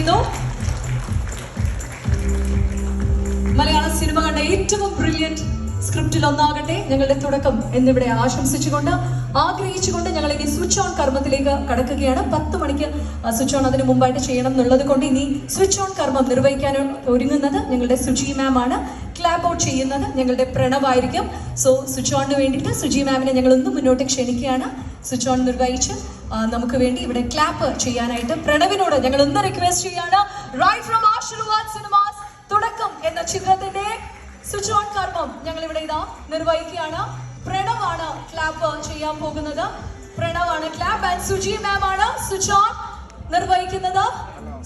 ക്ഷണിക്കുന്നു. മലയാള സിനിമ കണ്ട ഏറ്റവും ബ്രില്യന്റ് സ്ക്രിപ്റ്റിൽ ഒന്നാകട്ടെ ഞങ്ങളുടെ തുടക്കം എന്നിവിടെ ആശംസിച്ചുകൊണ്ട് ആഗ്രഹിച്ചുകൊണ്ട് ഞങ്ങൾ ഇനി സ്വിച്ച് ഓൺ കർമ്മത്തിലേക്ക് കടക്കുകയാണ്. 10 മണിക്ക് സ്വിച്ച് ഓൺ അതിന് മുമ്പായിട്ട് ചെയ്യണം എന്നുള്ളത് കൊണ്ട് ഇനി സ്വിച്ച് ഓൺ കർമ്മം നിർവഹിക്കാൻ ഒരുങ്ങുന്നത് ഞങ്ങളുടെ സുജി മാം ആണ്. ക്ലാപ്പ് ഔട്ട് ചെയ്യുന്നത് ഞങ്ങളുടെ പ്രണവായിരിക്കും. സോ സ്വിച്ച് ഓണിന് വേണ്ടിയിട്ട് സുജി മാമിനെ ഞങ്ങൾ ഒന്ന് മുന്നോട്ട് ക്ഷണിക്കുകയാണ്. സ്വിച്ച് ഓൺ നിർവഹിച്ച് നമുക്ക് വേണ്ടി ഇവിടെ ക്ലാപ്പ് ചെയ്യാനായിട്ട് പ്രണവിനോട് ഞങ്ങൾ ഒന്ന് റിക്വസ്റ്റ് ചെയ്യാണ്. റൈറ്റ് ഫ്രം ആശീർവാദ് സിനിമാസ് തുടക്കം എന്ന ചിത്രത്തിന്റെ സ്വിച്ച് ഓൺ കർമ്മം ഞങ്ങൾ ഇവിടെ ഇതാ നിർവഹിക്കുകയാണ്. പ്രണവാണ് ക്ലാപ്പ് ചെയ്യാൻ പോകുന്നത്. പ്രണവാണ് ക്ലാപ്പ് ആൻഡ് സുജി മാം ആണ് സ്വിച്ച് ഓൺ നിർവഹിക്കുന്നത്.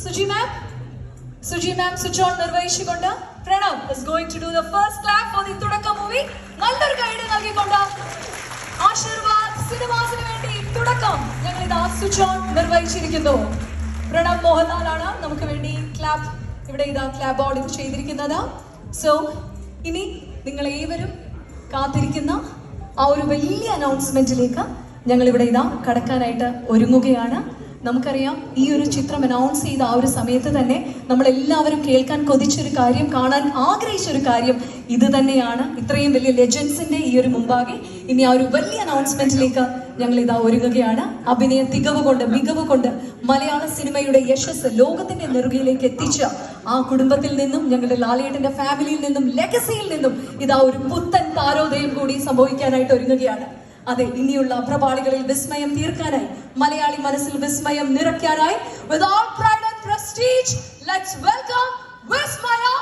സുജി മാം സ്വിച്ച് ഓൺ നിർവഹിച്ചുകൊണ്ട് Pranav is going to do the first clap for the തുടക്കം മൂവി. നല്ലൊരു ഗൈഡ് നൽകിക്കൊണ്ട് ആശീർവാദ് സിനിമാസിന് വേണ്ടി തുടക്കം ഞങ്ങൾ ഇതാ സ്വിച്ച് ഓൺ നിർവഹിച്ചിരിക്കുന്നു. പ്രണവ് മോഹൻലാലാണ് നമുക്ക് വേണ്ടി ക്ലാപ്പ് ഇവിടെ ഇതാ ക്ലാപ്പ് ബോർഡ് ഇത് ചെയ്തിരിക്കുന്നത്. സോ ഇനി നിങ്ങൾ ഏവരും കാത്തിരിക്കുന്ന ആ ഒരു വലിയ അനൗൺസ്മെന്റിലേക്ക് ഞങ്ങൾ ഇവിടെ ഇതാ കടക്കാനായിട്ട് ഒരുങ്ങുകയാണ്. നമുക്കറിയാം ഈ ഒരു ചിത്രം അനൗൺസ് ചെയ്ത ആ ഒരു സമയത്ത് തന്നെ നമ്മളെല്ലാവരും കേൾക്കാൻ കൊതിച്ചൊരു കാര്യം, കാണാൻ ആഗ്രഹിച്ചൊരു കാര്യം ഇത് തന്നെയാണ്. ഇത്രയും വലിയ ലെജൻസിന്റെ ഈ ഒരു മുമ്പാകെ ഇനി ആ ഒരു വലിയ അനൗൺസ്മെന്റിലേക്ക് ഞങ്ങൾ ഇതാ ഒരുങ്ങുകയാണ്. അഭിനയ മികവ് കൊണ്ട് മലയാള സിനിമയുടെ യശസ് ലോകത്തിന്റെ നെറുകയിലേക്ക് എത്തിച്ച ആ കുടുംബത്തിൽ നിന്നും ഞങ്ങളുടെ ലാലേട്ടന്റെ ഫാമിലിയിൽ നിന്നും ലെഗസിയിൽ നിന്നും ഇതാ ഒരു പുത്തൻ താരോദയം കൂടി സംഭവിക്കാനായിട്ട് ഒരുങ്ങുകയാണ്. അതെ, ഇനിയുള്ള പ്രഭാളികളിൽ വിസ്മയം തീർക്കാനായി, മലയാളി മനസ്സിൽ വിസ്മയം നിറയ്ക്കാനായി, with all pride and prestige, let's welcome Vismaya.